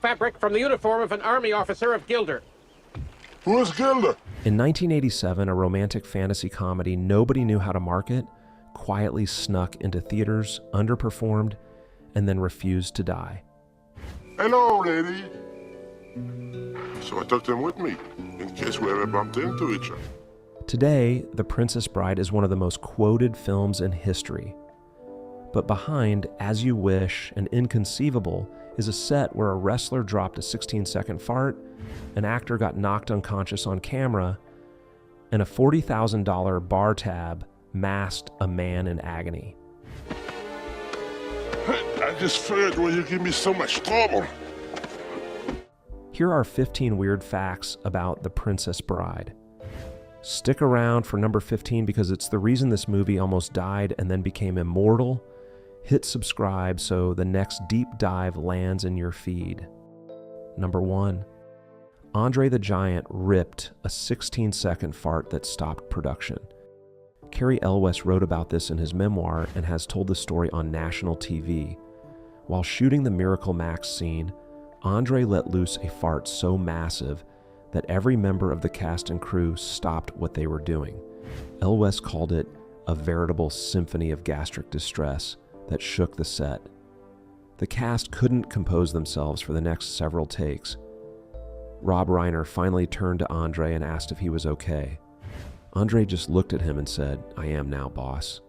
Fabric from the uniform of an army officer of Gilder. Who is Gilder? In 1987, a romantic fantasy comedy nobody knew how to market quietly snuck into theaters, underperformed, and then refused to die. Hello, lady. So I took them with me, in case we ever bumped into each other. Today, The Princess Bride is one of the most quoted films in history. But behind As You Wish and Inconceivable is a set where a wrestler dropped a 16-second fart, an actor got knocked unconscious on camera, and a $40,000 bar tab masked a man in agony. I just figured when you give me so much trouble. Here are 15 weird facts about The Princess Bride. Stick around for number 15 because it's the reason this movie almost died and then became immortal. Hit subscribe so the next deep dive lands in your feed. Number 1. Andre the Giant ripped a 16-second fart that stopped production. Cary Elwes wrote about this in his memoir and has told the story on national TV. While shooting the Miracle Max scene, Andre let loose a fart so massive that every member of the cast and crew stopped what they were doing. Elwes called it a veritable symphony of gastric distress that shook the set. The cast couldn't compose themselves for the next several takes. Rob Reiner finally turned to Andre and asked if he was okay. Andre just looked at him and said, "I am now, boss."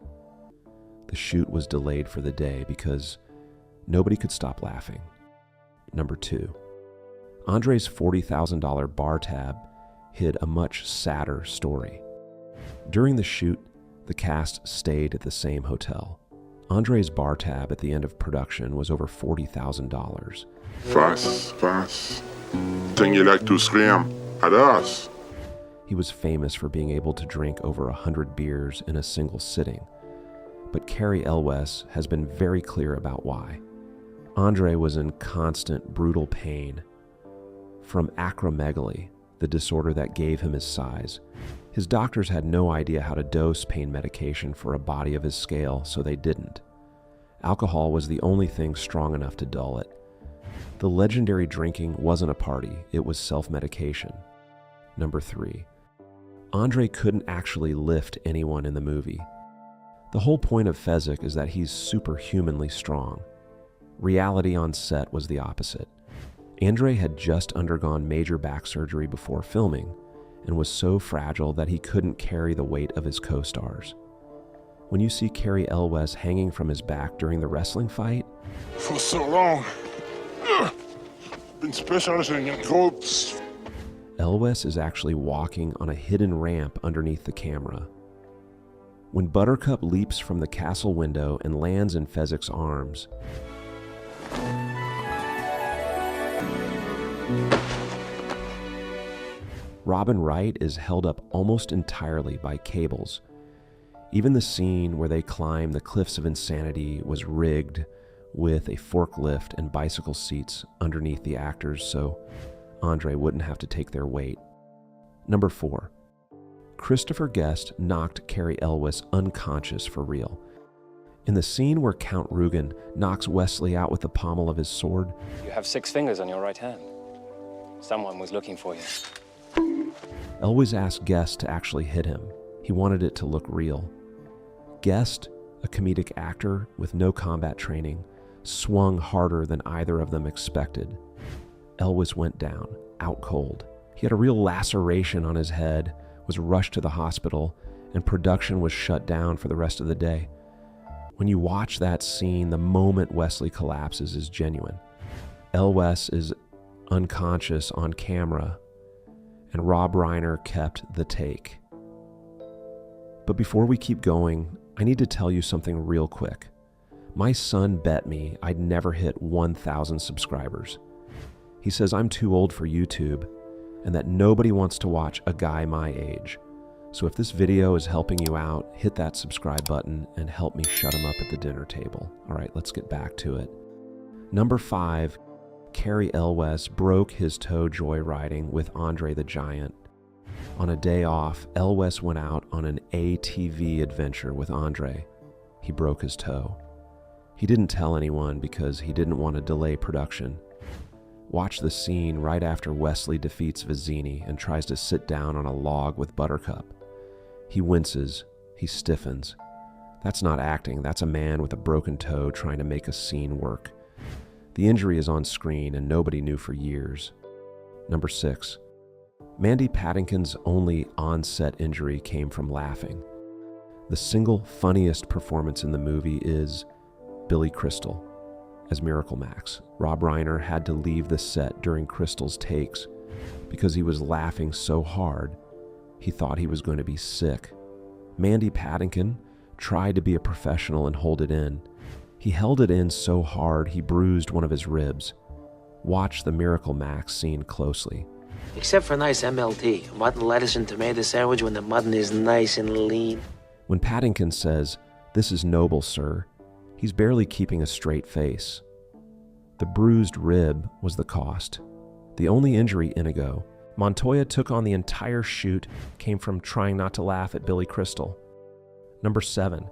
The shoot was delayed for the day because nobody could stop laughing. Number 2. Andre's $40,000 bar tab hid a much sadder story. During the shoot, the cast stayed at the same hotel. Andre's bar tab at the end of production was over $40,000. Fast. Think you like to scream at us? He was famous for being able to drink over 100 beers in a single sitting. But Cary Elwes has been very clear about why. Andre was in constant, brutal pain from acromegaly, the disorder that gave him his size. His doctors had no idea how to dose pain medication for a body of his scale, so they didn't. Alcohol was the only thing strong enough to dull it. The legendary drinking wasn't a party, it was self-medication. Number 3. Andre couldn't actually lift anyone in the movie. The whole point of Fezzik is that he's superhumanly strong. Reality on set was the opposite. Andre had just undergone major back surgery before filming and was so fragile that he couldn't carry the weight of his co-stars. When you see Cary Elwes hanging from his back during the wrestling fight, For so long. Been specializing in goats. Elwes is actually walking on a hidden ramp underneath the camera. When Buttercup leaps from the castle window and lands in Fezzik's arms, Robin Wright is held up almost entirely by cables. Even the scene where they climb the cliffs of insanity was rigged with a forklift and bicycle seats underneath the actors so Andre wouldn't have to take their weight. Number 4. Christopher Guest knocked Cary Elwes unconscious for real. In the scene where Count Rugen knocks Wesley out with the pommel of his sword, You have 6 fingers on your right hand. Someone was looking for you. Elwes asked Guest to actually hit him. He wanted it to look real. Guest, a comedic actor with no combat training, swung harder than either of them expected. Elwes went down, out cold. He had a real laceration on his head, was rushed to the hospital, and production was shut down for the rest of the day. When you watch that scene, the moment Wesley collapses is genuine. Elwes is unconscious on camera, and Rob Reiner kept the take. But before we keep going, I need to tell you something real quick. My son bet me I'd never hit 1,000 subscribers. He says I'm too old for YouTube and that nobody wants to watch a guy my age. So if this video is helping you out, hit that subscribe button and help me shut him up at the dinner table. All right, let's get back to it. Number 5, Cary Elwes broke his toe joyriding with Andre the Giant. On a day off, Elwes went out on an ATV adventure with Andre. He broke his toe. He didn't tell anyone because he didn't want to delay production. Watch the scene right after Wesley defeats Vizzini and tries to sit down on a log with Buttercup. He winces, he stiffens. That's not acting, that's a man with a broken toe trying to make a scene work. The injury is on screen and nobody knew for years. Number 6. Mandy Patinkin's only on-set injury came from laughing. The single funniest performance in the movie is Billy Crystal as Miracle Max. Rob Reiner had to leave the set during Crystal's takes because he was laughing so hard he thought he was going to be sick. Mandy Patinkin tried to be a professional and hold it in. He held it in so hard he bruised one of his ribs. Watch the Miracle Max scene closely. Except for a nice MLT, mutton, lettuce, and tomato sandwich when the mutton is nice and lean. When Patinkin says, "This is noble, sir," he's barely keeping a straight face. The bruised rib was the cost. The only injury, Inigo. Montoya took on the entire shoot, came from trying not to laugh at Billy Crystal. Number 7.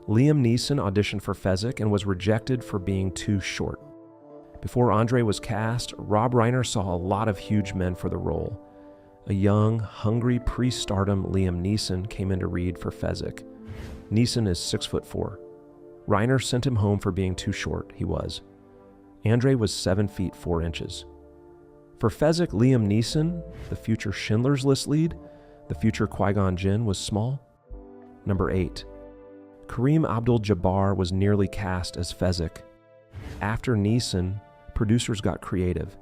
Liam Neeson auditioned for Fezzik and was rejected for being too short. Before Andre was cast, Rob Reiner saw a lot of huge men for the role. A young, hungry pre-stardom Liam Neeson came in to read for Fezzik. Neeson is 6'4". Reiner sent him home for being too short, he was. Andre was 7 feet 4 inches. For Fezzik, Liam Neeson, the future Schindler's List lead, the future Qui-Gon Jinn, was small. Number 8. Kareem Abdul-Jabbar was nearly cast as Fezzik. After Neeson, producers got creative.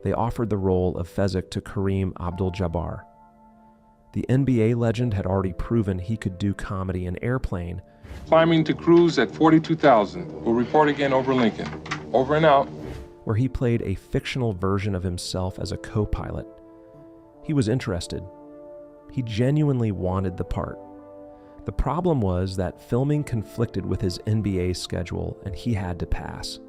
They offered the role of Fezzik to Kareem Abdul-Jabbar. The NBA legend had already proven he could do comedy in Airplane. Climbing to cruise at 42,000. We'll report again over Lincoln. Over and out. Where he played a fictional version of himself as a co-pilot. He was interested. He genuinely wanted the part. The problem was that filming conflicted with his NBA schedule and he had to pass.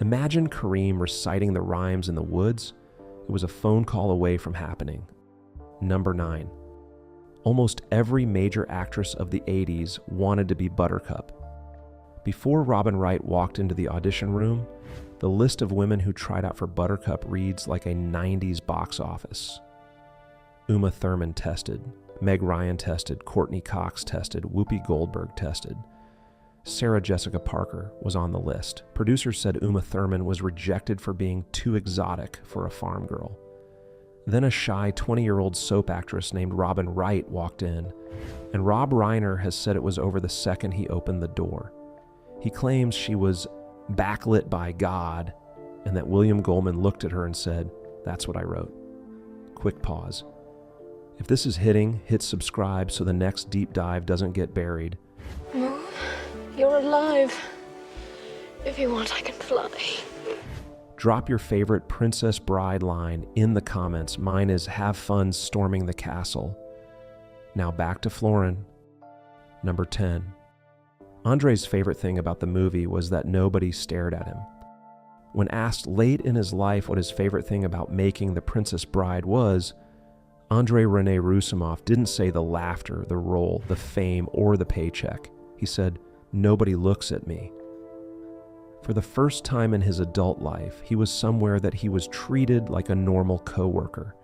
Imagine Kareem reciting the rhymes in the woods. It was a phone call away from happening. Number 9. Almost every major actress of the 80s wanted to be Buttercup. Before Robin Wright walked into the audition room, the list of women who tried out for Buttercup reads like a 90s box office. Uma Thurman tested, Meg Ryan tested, Courtney Cox tested, Whoopi Goldberg tested. Sarah Jessica Parker was on the list. Producers said Uma Thurman was rejected for being too exotic for a farm girl. Then a shy 20-year-old soap actress named Robin Wright walked in, and Rob Reiner has said it was over the second he opened the door. He claims she was backlit by God, and that William Goldman looked at her and said, "That's what I wrote." Quick pause. If this is hitting, hit subscribe so the next deep dive doesn't get buried. Mom, you're alive. If you want, I can fly. Drop your favorite Princess Bride line in the comments. Mine is "Have fun storming the castle." Now back to Florin. Number 10. Andre's favorite thing about the movie was that nobody stared at him. When asked late in his life what his favorite thing about making The Princess Bride was, Andrei Rene Roussimoff didn't say the laughter, the role, the fame, or the paycheck. He said, "Nobody looks at me." For the first time in his adult life, he was somewhere that he was treated like a normal coworker.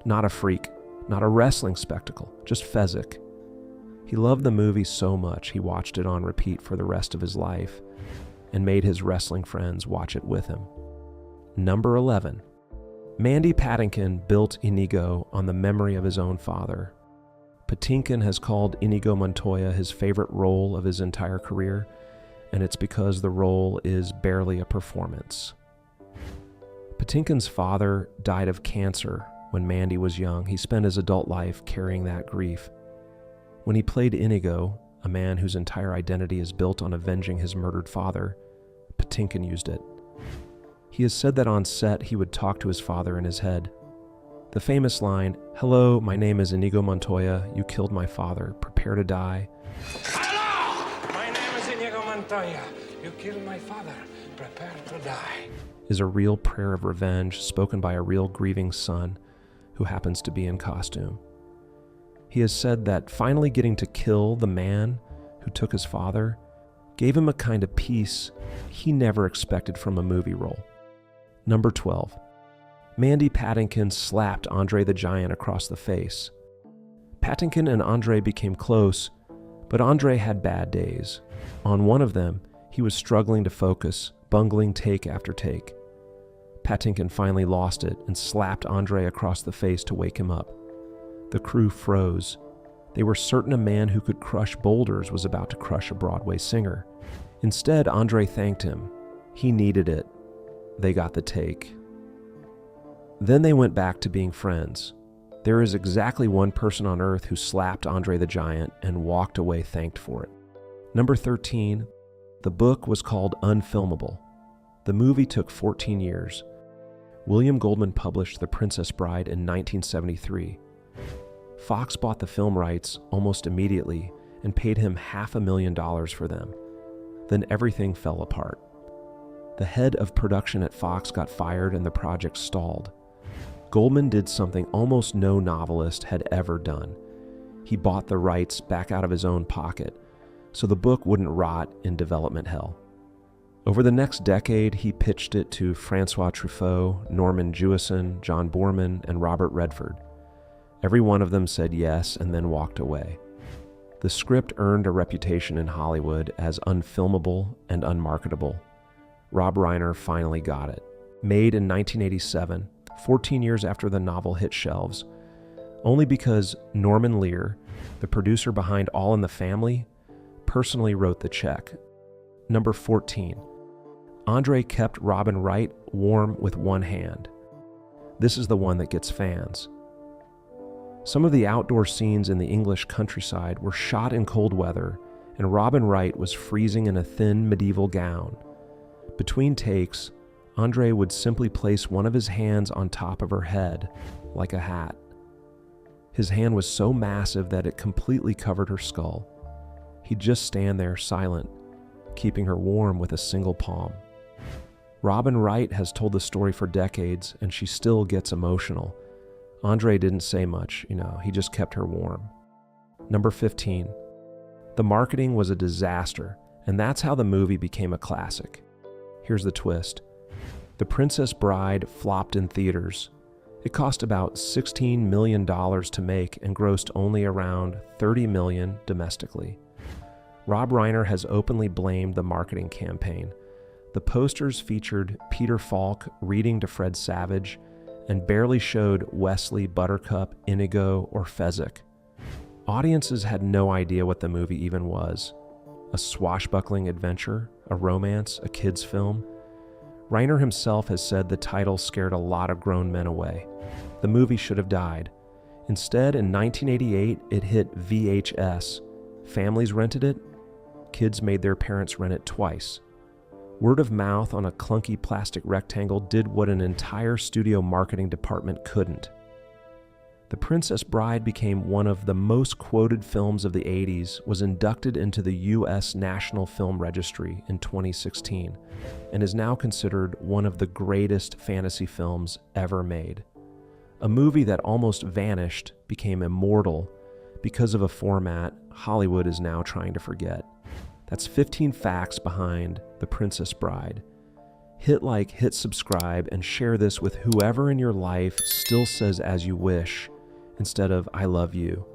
Not a freak, not a wrestling spectacle, just Fezzik. He loved the movie so much he watched it on repeat for the rest of his life and made his wrestling friends watch it with him. Number 11. Mandy Patinkin built Inigo on the memory of his own father. Patinkin has called Inigo Montoya his favorite role of his entire career, and it's because the role is barely a performance. Patinkin's father died of cancer when Mandy was young. He spent his adult life carrying that grief. When he played Inigo, a man whose entire identity is built on avenging his murdered father, Patinkin used it. He has said that on set he would talk to his father in his head. The famous line, "Hello, my name is Inigo Montoya. You killed my father. Prepare to die," Hello! My name is Inigo Montoya. You killed my father. Prepare to die. is a real prayer of revenge spoken by a real grieving son who happens to be in costume. He has said that finally getting to kill the man who took his father gave him a kind of peace he never expected from a movie role. Number 12. Mandy Patinkin slapped Andre the Giant across the face. Patinkin and Andre became close, but Andre had bad days. On one of them, he was struggling to focus, bungling take after take. Patinkin finally lost it and slapped Andre across the face to wake him up. The crew froze. They were certain a man who could crush boulders was about to crush a Broadway singer. Instead, Andre thanked him. He needed it. They got the take. Then they went back to being friends. There is exactly one person on Earth who slapped Andre the Giant and walked away thanked for it. Number 13, the book was called Unfilmable. The movie took 14 years. William Goldman published The Princess Bride in 1973. Fox bought the film rights almost immediately and paid him $500,000 for them. Then everything fell apart. The head of production at Fox got fired and the project stalled. Goldman did something almost no novelist had ever done. He bought the rights back out of his own pocket, so the book wouldn't rot in development hell. Over the next decade, he pitched it to Francois Truffaut, Norman Jewison, John Boorman, and Robert Redford. Every one of them said yes and then walked away. The script earned a reputation in Hollywood as unfilmable and unmarketable. Rob Reiner finally got it. Made in 1987, 14 years after the novel hit shelves, only because Norman Lear, the producer behind All in the Family, personally wrote the check. Number 14. Andre kept Robin Wright warm with one hand. This is the one that gets fans. Some of the outdoor scenes in the English countryside were shot in cold weather, and Robin Wright was freezing in a thin medieval gown. Between takes, Andre would simply place one of his hands on top of her head, like a hat. His hand was so massive that it completely covered her skull. He'd just stand there silent, keeping her warm with a single palm. Robin Wright has told the story for decades, and she still gets emotional. Andre didn't say much, he just kept her warm. Number 15. The marketing was a disaster, and that's how the movie became a classic. Here's the twist. The Princess Bride flopped in theaters. It cost about $16 million to make and grossed only around $30 million domestically. Rob Reiner has openly blamed the marketing campaign. The posters featured Peter Falk reading to Fred Savage and barely showed Wesley, Buttercup, Inigo, or Fezzik. Audiences had no idea what the movie even was. A swashbuckling adventure, a romance, a kid's film. Reiner himself has said the title scared a lot of grown men away. The movie should have died. Instead, in 1988, it hit VHS. Families rented it. Kids made their parents rent it twice. Word of mouth on a clunky plastic rectangle did what an entire studio marketing department couldn't. The Princess Bride became one of the most quoted films of the 80s, was inducted into the U.S. National Film Registry in 2016, and is now considered one of the greatest fantasy films ever made. A movie that almost vanished became immortal because of a format Hollywood is now trying to forget. That's 15 facts behind The Princess Bride. Hit like, hit subscribe, and share this with whoever in your life still says "as you wish" instead of "I love you."